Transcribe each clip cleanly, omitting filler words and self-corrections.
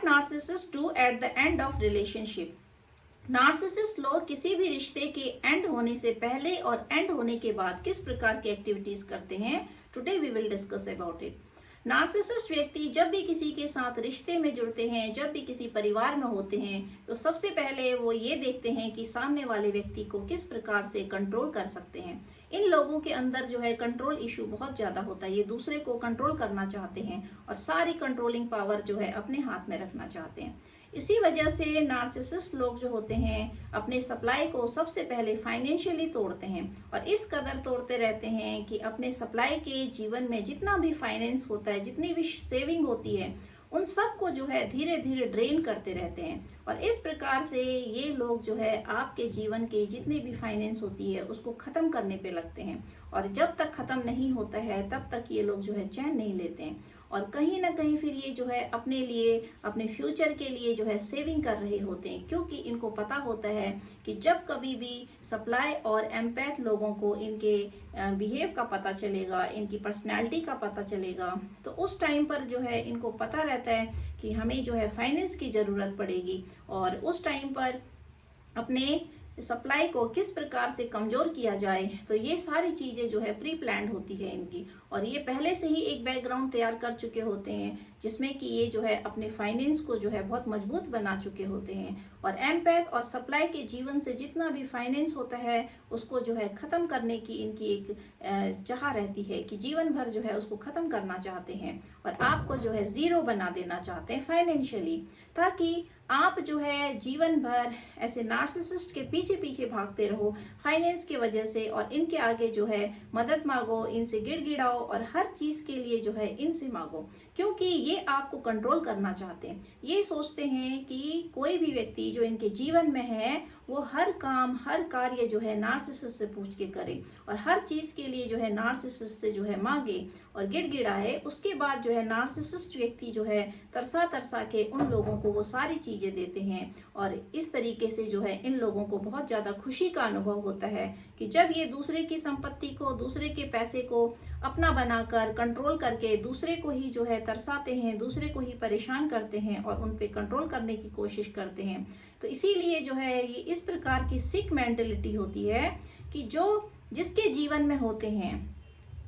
What narcissist do at the end of relationship. Narcissist लोग किसी भी रिश्ते के एंड होने से पहले और एंड होने के बाद किस प्रकार की एक्टिविटीज करते हैं, today we will discuss about it. Narcissist व्यक्ति जब भी किसी के साथ रिश्ते में जुड़ते हैं, जब भी किसी परिवार में होते हैं, तो सबसे पहले वो ये देखते हैं कि सामने वाले व्यक्ति को किस प्रकार से कंट्रोल कर सकते हैं। इन लोगों के अंदर जो है कंट्रोल इशू बहुत ज़्यादा होता है। ये दूसरे को कंट्रोल करना चाहते हैं और सारी कंट्रोलिंग पावर जो है अपने हाथ में रखना चाहते हैं। इसी वजह से नार्सिसिस्ट लोग जो होते हैं अपने सप्लाई को सबसे पहले फाइनेंशियली तोड़ते हैं और इस कदर तोड़ते रहते हैं कि अपने सप्लाई के जीवन में जितना भी फाइनेंस होता है, जितनी भी सेविंग होती है, उन सब को जो है धीरे धीरे ड्रेन करते रहते हैं। और इस प्रकार से ये लोग जो है आपके जीवन के जितनी भी फाइनेंस होती है उसको ख़त्म करने पे लगते हैं और जब तक ख़त्म नहीं होता है तब तक ये लोग जो है चैन नहीं लेते हैं और कहीं ना कहीं फिर ये जो है अपने लिए, अपने फ्यूचर के लिए जो है सेविंग कर रहे होते हैं, क्योंकि इनको पता होता है कि जब कभी भी सप्लाई और एम्पैथ लोगों को इनके बिहेव का पता चलेगा, इनकी पर्सनैलिटी का पता चलेगा, तो उस टाइम पर जो है इनको पता रहता है कि हमें जो है फाइनेंस की ज़रूरत पड़ेगी और उस टाइम पर अपने सप्लाई को किस प्रकार से कमज़ोर किया जाए। तो ये सारी चीज़ें जो है प्री प्लान्ड होती है इनकी और ये पहले से ही एक बैकग्राउंड तैयार कर चुके होते हैं जिसमें कि ये जो है अपने फाइनेंस को जो है बहुत मजबूत बना चुके होते हैं। और एम्पैथ और सप्लाई के जीवन से जितना भी फाइनेंस होता है उसको जो है ख़त्म करने की इनकी एक चाह रहती है कि जीवन भर जो है उसको ख़त्म करना चाहते हैं और आपको जो है ज़ीरो बना देना चाहते हैं फाइनेंशियली, ताकि आप जो है जीवन भर ऐसे नार्सिसिस्ट के पीछे पीछे भागते रहो फाइनेंस की वजह से और इनके आगे जो है मदद मांगो, इनसे गिड़गिड़ाओ और हर चीज़ के लिए जो है इनसे मांगो, क्योंकि ये आपको कंट्रोल करना चाहते हैं। ये सोचते हैं कि कोई भी व्यक्ति जो इनके जीवन में है वो हर काम, हर कार्य जो है नार्सिसिस्ट से पूछ के करे और हर चीज़ के लिए जो है नार्सिसिस्ट से जो है मांगे और गिड़गिड़ाए। उसके बाद जो है नार्सिसिस्ट व्यक्ति जो है तरसा तरसा के उन लोगों को वो सारी चीज़ें देते हैं और इस तरीके से जो है इन लोगों को बहुत ज़्यादा खुशी का अनुभव होता है कि जब ये दूसरे की संपत्ति को, दूसरे के पैसे को अपना बनाकर कंट्रोल करके दूसरे को ही जो है तरसाते हैं, दूसरे को ही परेशान करते हैं और उन पे कंट्रोल करने की कोशिश करते हैं। तो इसीलिए जो है ये इस प्रकार की सिक मेंटेलिटी होती है कि जो जिसके जीवन में होते हैं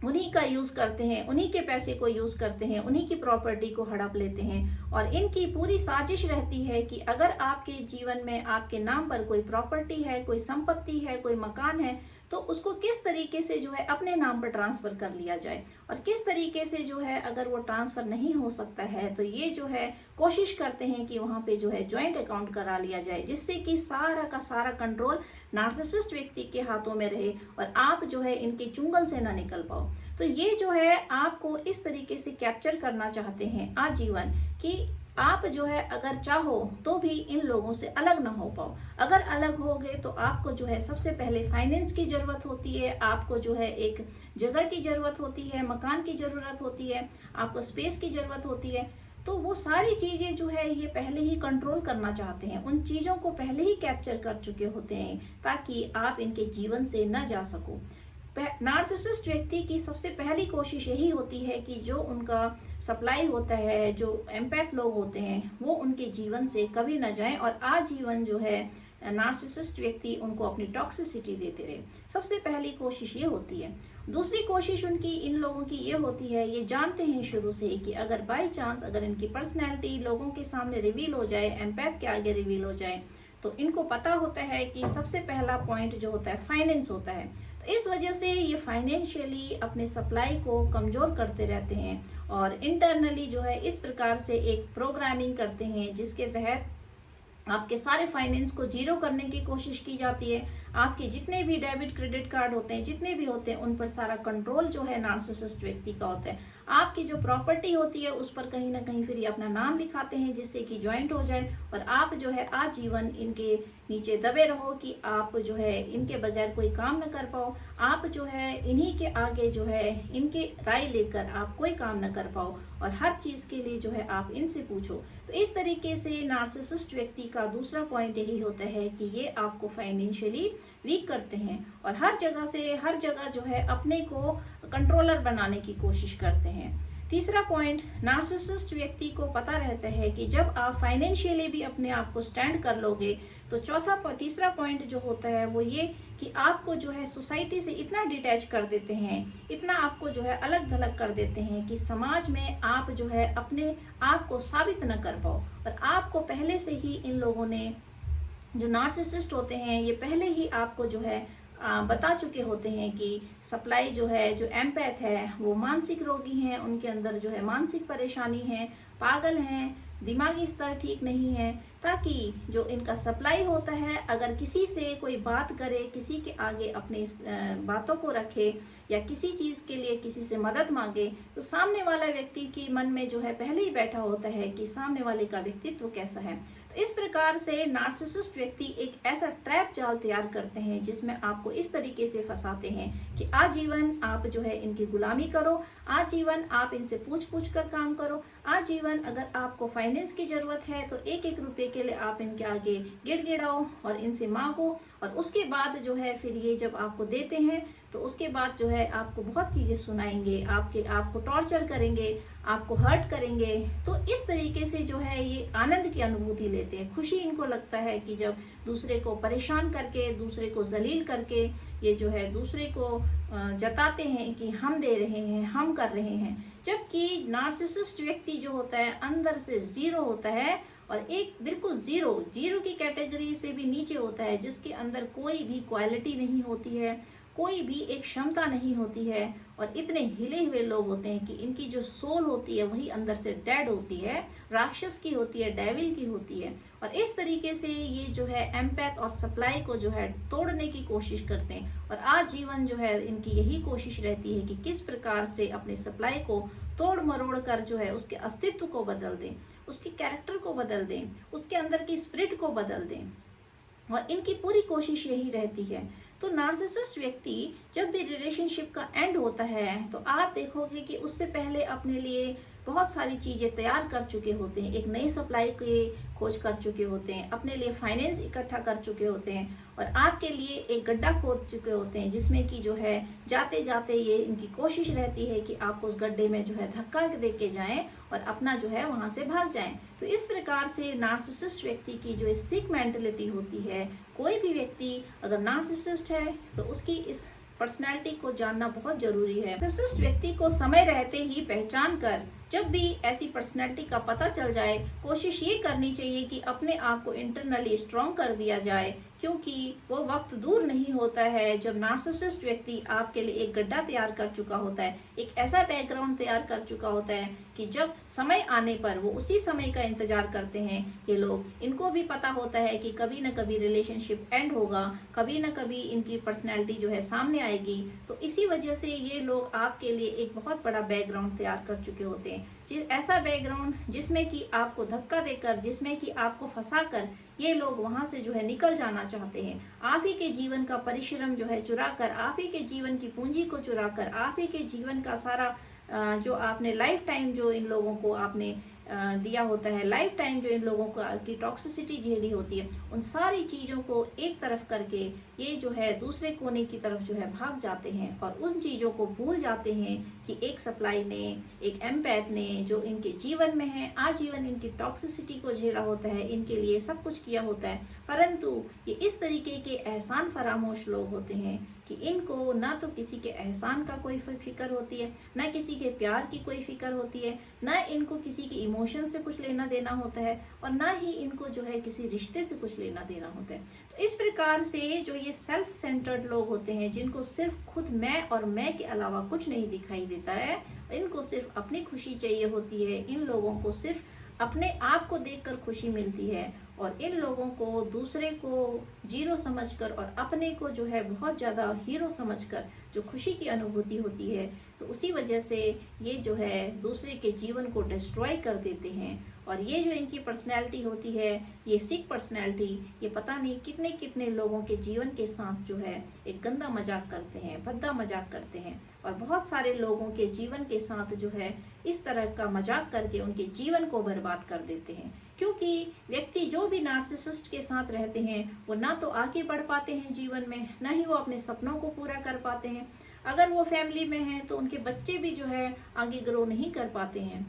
उन्हीं का यूज़ करते हैं, उन्हीं के पैसे को यूज़ करते हैं, उन्हीं की प्रॉपर्टी को हड़प लेते हैं और इनकी पूरी साजिश रहती है कि अगर आपके जीवन में आपके नाम पर कोई प्रॉपर्टी है, कोई संपत्ति है, कोई मकान है, तो उसको किस तरीके से जो है अपने नाम पर ट्रांसफ़र कर लिया जाए और किस तरीके से जो है अगर वो ट्रांसफ़र नहीं हो सकता है तो ये जो है कोशिश करते हैं कि वहाँ पे जो है जॉइंट अकाउंट करा लिया जाए, जिससे कि सारा का सारा कंट्रोल नार्सिसिस्ट व्यक्ति के हाथों में रहे और आप जो है इनके चुंगल से ना निकल पाओ। तो ये जो है आपको इस तरीके से कैप्चर करना चाहते हैं आजीवन कि आप जो है अगर चाहो तो भी इन लोगों से अलग ना हो पाओ। अगर अलग हो गए तो आपको जो है सबसे पहले फाइनेंस की ज़रूरत होती है, आपको जो है एक जगह की ज़रूरत होती है, मकान की ज़रूरत होती है, आपको स्पेस की ज़रूरत होती है। तो वो सारी चीज़ें जो है ये पहले ही कंट्रोल करना चाहते हैं, उन चीज़ों को पहले ही कैप्चर कर चुके होते हैं ताकि आप इनके जीवन से न जा सको। नार्सिसिस्ट व्यक्ति की सबसे पहली कोशिश यही होती है कि जो उनका सप्लाई होता है, जो एम्पैथ लोग होते हैं, वो उनके जीवन से कभी न जाएं और आजीवन जो है नार्सिसिस्ट व्यक्ति उनको अपनी टॉक्सिसिटी देते रहे। सबसे पहली कोशिश ये होती है। दूसरी कोशिश उनकी, इन लोगों की ये होती है, ये जानते हैं शुरू से ही कि अगर बाई चांस अगर इनकी पर्सनैलिटी लोगों के सामने रिवील हो जाए, एम्पैथ के आगे रिवील हो जाए, तो इनको पता होता है कि सबसे पहला पॉइंट जो होता है फाइनेंस होता है। तो इस वजह से ये फाइनेंशियली अपने सप्लाई को कमज़ोर करते रहते हैं और इंटरनली जो है इस प्रकार से एक प्रोग्रामिंग करते हैं जिसके तहत आपके सारे फाइनेंस को जीरो करने की कोशिश की जाती है। आपके जितने भी डेबिट क्रेडिट कार्ड होते हैं, जितने भी होते हैं, उन पर सारा कंट्रोल जो है नार्सिसिस्ट व्यक्ति का होता है। आपकी जो प्रॉपर्टी होती है उस पर कहीं ना कहीं फिर ये अपना नाम लिखाते हैं जिससे कि जॉइंट हो जाए और आप जो है आजीवन इनके नीचे दबे रहो कि आप जो है इनके बगैर कोई काम न कर पाओ, आप जो है इन्हीं के आगे जो है इनके राय लेकर आप कोई काम न कर पाओ और हर चीज़ के लिए जो है आप इनसे पूछो। तो इस तरीके से नार्सिसिस्ट व्यक्ति का दूसरा पॉइंट यही होता है कि ये आपको फाइनेंशियली वीक करते हैं और हर जगह से हर जगह जो है अपने को कंट्रोलर बनाने की कोशिश करते हैं। तीसरा पॉइंट, नार्सिसिस्ट व्यक्ति को पता रहता है कि जब आप फाइनेंशियली भी अपने आप को स्टैंड कर लोगे तो तीसरा पॉइंट जो होता है वो ये कि आपको जो है सोसाइटी से इतना डिटैच कर देते हैं, इतना आपको जो है अलग थलग कर देते हैं कि समाज में आप जो है अपने आप को साबित न कर पाओ। और आपको पहले से ही इन लोगों ने, जो नार्सिसिस्ट होते हैं, ये पहले ही आपको जो है बता चुके होते हैं कि सप्लाई जो है, जो एम्पैथ है, वो मानसिक रोगी हैं, उनके अंदर जो है मानसिक परेशानी है, पागल हैं, दिमागी स्तर ठीक नहीं है, ताकि जो इनका सप्लाई होता है, अगर किसी से कोई बात करे, किसी के आगे अपने बातों को रखे या किसी चीज़ के लिए किसी से मदद मांगे, तो सामने वाला व्यक्ति की मन में जो है पहले ही बैठा होता है कि सामने वाले का व्यक्तित्व कैसा है। तो इस प्रकार से नार्सिसिस्ट व्यक्ति एक ऐसा ट्रैप जाल तैयार करते हैं जिसमें आपको इस तरीके से फंसाते हैं कि आजीवन आप जो है इनकी गुलामी करो, आजीवन आप इनसे पूछ पूछ कर काम करो, आजीवन अगर आपको फाइनेंस की जरूरत है तो एक एक रुपए के लिए आप इनके आगे गिड़गिड़ाओ और इनसे मांगो, और उसके बाद जो है फिर ये जब आपको देते हैं तो उसके बाद जो है आपको बहुत चीज़ें सुनाएंगे, आपको टॉर्चर करेंगे, आपको हर्ट करेंगे। तो इस तरीके से जो है ये आनंद की अनुभूति लेते हैं, खुशी इनको लगता है कि जब दूसरे को परेशान करके, दूसरे को जलील करके ये जो है दूसरे को जताते हैं कि हम दे रहे हैं, हम कर रहे हैं। जबकि नार्सिसिस्ट व्यक्ति जो होता है अंदर से जीरो होता है, और एक बिल्कुल जीरो की कैटेगरी से भी नीचे होता है, जिसके अंदर कोई भी क्वालिटी नहीं होती है, कोई भी एक क्षमता नहीं होती है, और इतने हिले हुए लोग होते हैं कि इनकी जो सोल होती है वही अंदर से डेड होती है, राक्षस की होती है, डेविल की होती है। और इस तरीके से ये जो है एम्पैथ और सप्लाई को जो है तोड़ने की कोशिश करते हैं, और आजीवन जो है इनकी यही कोशिश रहती है कि किस प्रकार से अपने सप्लाई को तोड़ मरोड़ कर जो है उसके अस्तित्व को बदल दें, उसके कैरेक्टर को बदल दें, उसके अंदर की स्पिरिट को बदल दें, और इनकी पूरी कोशिश यही रहती है। तो नार्सिसिस्ट व्यक्ति जब भी रिलेशनशिप का एंड होता है तो आप देखोगे कि उससे पहले अपने लिए बहुत सारी चीज़ें तैयार कर चुके होते हैं, एक नई सप्लाई की खोज कर चुके होते हैं, अपने लिए फाइनेंस इकट्ठा कर चुके होते हैं, और आपके लिए एक गड्ढा खोद चुके होते हैं जिसमें कि जो है जाते जाते ये इनकी कोशिश रहती है कि आप उस गड्ढे में जो है धक्का दे के जाएं और अपना जो है वहां से भाग जाएं। तो इस प्रकार से नार्सिसिस्ट व्यक्ति की जो सिक मेंटलिटी होती है, कोई भी व्यक्ति अगर नार्सिसिस्ट है तो उसकी इस पर्सनैलिटी को जानना बहुत जरूरी है। नार्सिसिस्ट व्यक्ति को समय रहते ही पहचान कर जब भी ऐसी पर्सनैलिटी का पता चल जाए, कोशिश ये करनी चाहिए कि अपने आप को इंटरनली स्ट्रॉन्ग कर दिया जाए, क्योंकि वो वक्त दूर नहीं होता है जब नार्सिसिस्ट व्यक्ति आपके लिए एक गड्ढा तैयार कर चुका होता है, एक ऐसा बैकग्राउंड तैयार कर चुका होता है कि जब समय आने पर वो उसी समय का इंतजार करते हैं ये लोग। इनको भी पता होता है कि कभी न कभी रिलेशनशिप एंड होगा, कभी न कभी इनकी पर्सनैलिटी जो है सामने आएगी। तो इसी वजह से ये लोग आपके लिए एक बहुत बड़ा बैकग्राउंड तैयार कर चुके होते हैं, ऐसा बैकग्राउंड जिसमें कि आपको धक्का देकर, जिसमें कि आपको फंसाकर ये लोग वहां से जो है निकल जाना चाहते हैं। आप ही के जीवन का परिश्रम जो है चुराकर, आप ही के जीवन की पूंजी को चुराकर, आप ही के जीवन का सारा जो आपने लाइफ टाइम जो इन लोगों को आपने दिया होता है, लाइफ टाइम जो इन लोगों को की टॉक्सिसिटी झेली होती है, उन सारी चीज़ों को एक तरफ करके ये जो है दूसरे कोने की तरफ जो है भाग जाते हैं, और उन चीज़ों को भूल जाते हैं कि एक सप्लाई ने, एक एम्पैथ ने जो इनके जीवन में है, आजीवन इनकी टॉक्सिसिटी को झेला होता है, इनके लिए सब कुछ किया होता है, परंतु ये इस तरीके के एहसान फरामोश लोग होते हैं कि इनको ना तो किसी के एहसान का कोई फिक्र होती है, ना किसी के प्यार की कोई फिक्र होती है, ना इनको किसी के इमोशन से कुछ लेना देना होता है, और ना ही इनको जो है किसी रिश्ते से कुछ लेना देना होता है। तो इस प्रकार से जो ये सेल्फ सेंटर्ड लोग होते हैं, जिनको सिर्फ खुद मैं और मैं के अलावा कुछ नहीं दिखाई देता है, इनको सिर्फ अपनी खुशी चाहिए होती है, इन लोगों को सिर्फ अपने आप को देखकर खुशी मिलती है, और इन लोगों को दूसरे को जीरो समझकर और अपने को जो है बहुत ज़्यादा हीरो समझकर जो खुशी की अनुभूति होती है, तो उसी वजह से ये जो है दूसरे के जीवन को डिस्ट्रॉय कर देते हैं। और ये जो इनकी पर्सनैलिटी होती है, ये सिक पर्सनैलिटी, ये पता नहीं कितने कितने लोगों के जीवन के साथ जो है एक गंदा मजाक करते हैं, भद्दा मजाक करते हैं, और बहुत सारे लोगों के जीवन के साथ जो है इस तरह का मजाक करके उनके जीवन को बर्बाद कर देते हैं। क्योंकि व्यक्ति जो भी नार्सिसिस्ट के साथ रहते हैं वो ना तो आगे बढ़ पाते हैं जीवन में, ना ही वो अपने सपनों को पूरा कर पाते हैं। अगर वो फैमिली में हैं तो उनके बच्चे भी जो है आगे ग्रो नहीं कर पाते हैं,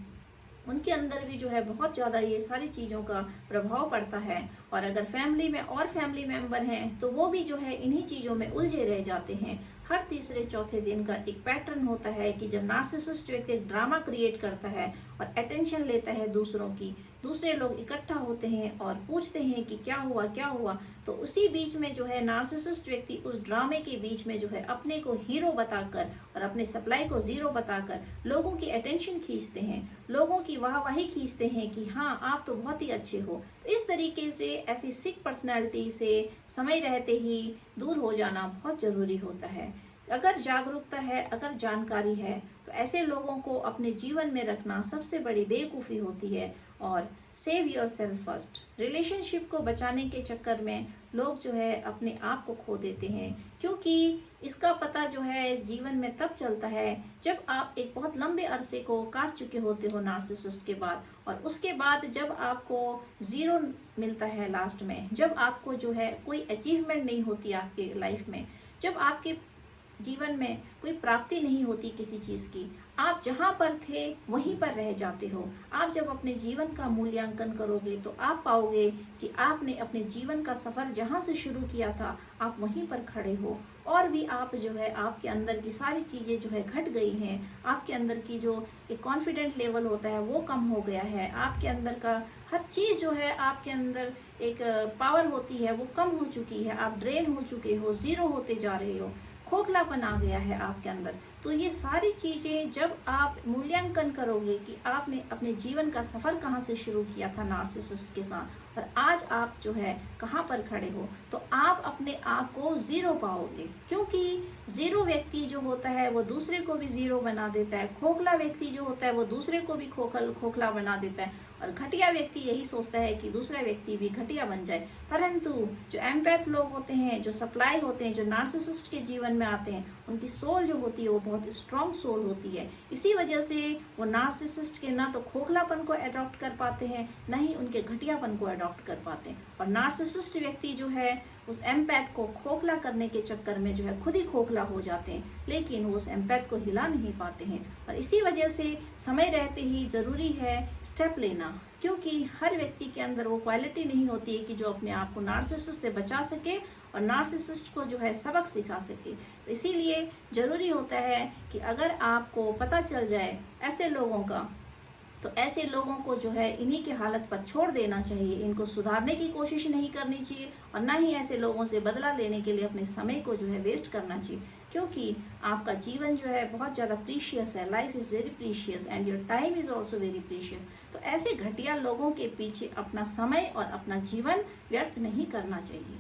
उनके अंदर भी जो है बहुत ज़्यादा ये सारी चीज़ों का प्रभाव पड़ता है। और अगर फैमिली में और फैमिली मेंबर हैं तो वो भी जो है इन्हीं चीज़ों में उलझे रह जाते हैं। हर तीसरे चौथे दिन का एक पैटर्न होता है कि जब नार्सिसिस्ट व्यक्ति एक ड्रामा क्रिएट करता है और अटेंशन लेता है दूसरों की, दूसरे लोग इकट्ठा होते हैं और पूछते हैं कि क्या हुआ क्या हुआ, तो उसी बीच में जो है नार्सिसिस्ट व्यक्ति उस ड्रामे के बीच में जो है अपने को हीरो बताकर और अपने सप्लाई को जीरो बताकर लोगों की अटेंशन खींचते हैं, लोगों की वाहवाही खींचते हैं कि हाँ आप तो बहुत ही अच्छे हो। तो इस तरीके से ऐसी सिक पर्सनैलिटी से समय रहते ही दूर हो जाना बहुत जरूरी होता है। अगर जागरूकता है, अगर जानकारी है, तो ऐसे लोगों को अपने जीवन में रखना सबसे बड़ी बेवकूफ़ी होती है। और save your self first. Relationship को बचाने के चक्कर में लोग जो है अपने आप को खो देते हैं, क्योंकि इसका पता जो है जीवन में तब चलता है जब आप एक बहुत लंबे अरसे को काट चुके होते हो नार्सिसिस्ट के बाद, और उसके बाद जब आपको ज़ीरो मिलता है लास्ट में, जब आपको जो है कोई अचीवमेंट नहीं होती आपके लाइफ में, जब आपके जीवन में कोई प्राप्ति नहीं होती किसी चीज़ की, आप जहाँ पर थे वहीं पर रह जाते हो। आप जब अपने जीवन का मूल्यांकन करोगे तो आप पाओगे कि आपने अपने जीवन का सफ़र जहाँ से शुरू किया था आप वहीं पर खड़े हो, और भी आप जो है आपके अंदर की सारी चीज़ें जो है घट गई हैं। आपके अंदर की जो एक कॉन्फिडेंट लेवल होता है वो कम हो गया है, आपके अंदर का हर चीज़ जो है, आपके अंदर एक पावर होती है वो कम हो चुकी है, आप ड्रेन हो चुके हो, ज़ीरो होते जा रहे हो, खोखलापन आ गया है आपके अंदर। तो ये सारी चीज़ें जब आप मूल्यांकन करोगे कि आपने अपने जीवन का सफ़र कहाँ से शुरू किया था नार्सिसिस्ट के साथ और आज आप जो है कहाँ पर खड़े हो, तो आप अपने आप को ज़ीरो पाओगे। क्योंकि ज़ीरो व्यक्ति जो होता है वो दूसरे को भी ज़ीरो बना देता है, खोखला व्यक्ति जो होता है वो दूसरे को भी खोखला बना देता है, और घटिया व्यक्ति यही सोचता है कि दूसरा व्यक्ति भी घटिया बन जाए। परंतु जो एम्पैथ लोग होते हैं, जो सप्लाई होते हैं, जो नार्सिसिस्ट के जीवन में आते हैं, उनकी सोल जो होती है वो बहुत स्ट्रांग सोल होती है। इसी वजह से वो नार्सिसिस्ट के ना तो खोखलापन को अडॉप्ट कर पाते हैं, ना ही उनके घटियापन को अडॉप्ट कर पाते हैं। और नार्सिसिस्ट व्यक्ति जो है उस एम्पैथ को खोखला करने के चक्कर में जो है खुद ही खोखला हो जाते हैं, लेकिन वो उस एम्पैथ को हिला नहीं पाते हैं। और इसी वजह से समय रहते ही ज़रूरी है स्टेप लेना, क्योंकि हर व्यक्ति के अंदर वो क्वालिटी नहीं होती है कि जो अपने आप को नार्सिसिस्ट से बचा सके और नार्सिसिस्ट को जो है सबक सिखा सके। तो इसीलिए ज़रूरी होता है कि अगर आपको पता चल जाए ऐसे लोगों का, तो ऐसे लोगों को जो है इन्हीं की हालत पर छोड़ देना चाहिए, इनको सुधारने की कोशिश नहीं करनी चाहिए, और ना ही ऐसे लोगों से बदला लेने के लिए अपने समय को जो है वेस्ट करना चाहिए। क्योंकि आपका जीवन जो है बहुत ज़्यादा प्रीशियस है, life is very precious and your time is also very precious. तो ऐसे घटिया लोगों के पीछे अपना समय और अपना जीवन व्यर्थ नहीं करना चाहिए।